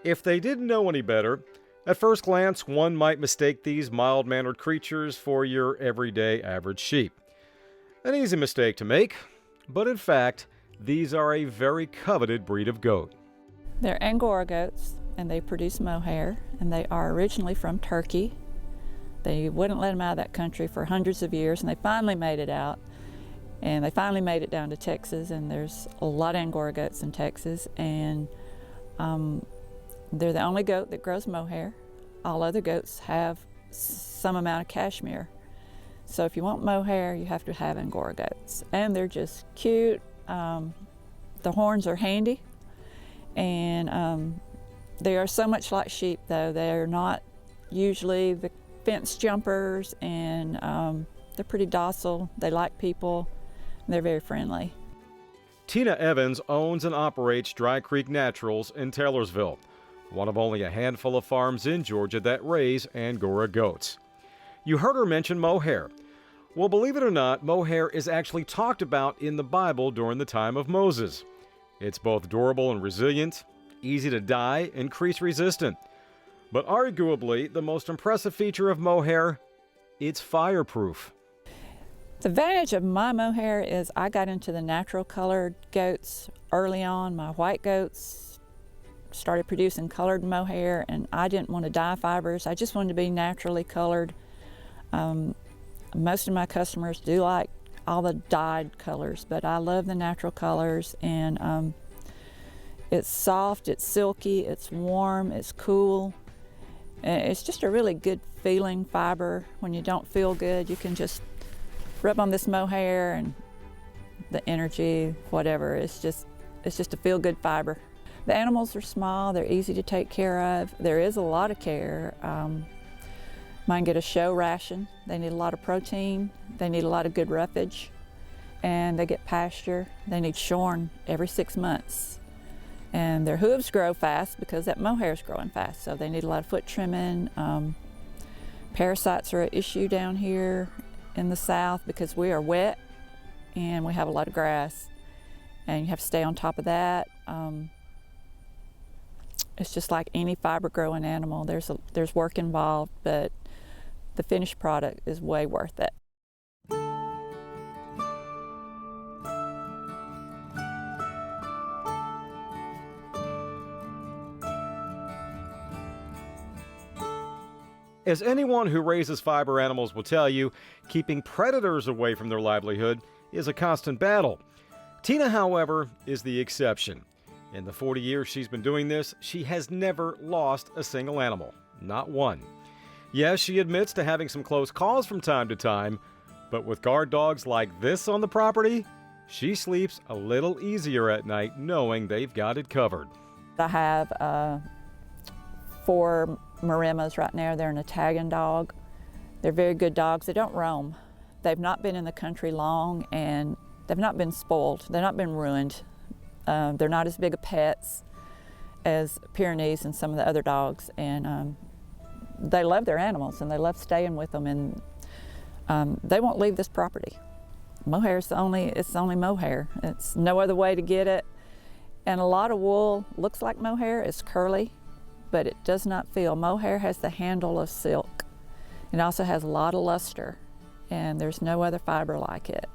If they didn't know any better, at first glance one might mistake these mild-mannered creatures for your everyday average sheep. An easy mistake to make, but in fact, these are a very coveted breed of goat. They're Angora goats, and they produce mohair, and they are originally from Turkey. They wouldn't let them out of that country for hundreds of years, and they finally made it out. And they finally made it down to Texas, and there's a lot of Angora goats in Texas, and they're the only goat that grows mohair. All other goats have some amount of cashmere. So if you want mohair, you have to have Angora goats. And they're just cute. The horns are handy, and they are so much like sheep, though. They're not usually the fence jumpers, and they're pretty docile. They like people. They're very friendly. Tina Evans owns and operates Dry Creek Naturals in Taylorsville, one of only a handful of farms in Georgia that raise Angora goats. You heard her mention mohair. Well, believe it or not, mohair is actually talked about in the Bible during the time of Moses. It's both durable and resilient, easy to dye, and crease resistant. But arguably, the most impressive feature of mohair, it's fireproof. The advantage of my mohair is I got into the natural colored goats early on. My white goats started producing colored mohair, and I didn't want to dye fibers. I just wanted to be naturally colored. Most of my customers do like all the dyed colors, but I love the natural colors, and it's soft, it's silky, it's warm, it's cool. It's just a really good feeling fiber. When you don't feel good, you can just rub on this mohair, and the energy, whatever, it's just a feel-good fiber. The animals are small, they're easy to take care of. There is a lot of care. Mine get a show ration. They need a lot of protein. They need a lot of good roughage, and they get pasture. They need shorn every 6 months. And their hooves grow fast because that mohair is growing fast, so they need a lot of foot trimming. Parasites are an issue down here in the south because we are wet and we have a lot of grass, and you have to stay on top of that. It's just like any fiber growing animal. There's work involved, but the finished product is way worth it. As anyone who raises fiber animals will tell you, keeping predators away from their livelihood is a constant battle. Tina, however, is the exception. In the 40 years she's been doing this, she has never lost a single animal. Not one. Yes, she admits to having some close calls from time to time, but with guard dogs like this on the property, she sleeps a little easier at night knowing they've got it covered. I have 4 Marimas right now. They're an Italian dog. They're very good dogs. They don't roam. They've not been in the country long, and they've not been spoiled. They've not been ruined. They're not as big of pets as Pyrenees and some of the other dogs, and they love their animals, and they love staying with them, and they won't leave this property. Mohair is it's only mohair. It's no other way to get it. And a lot of wool looks like mohair. It's curly, but it does not feel. Mohair has the handle of silk. It also has a lot of luster, and there's no other fiber like it.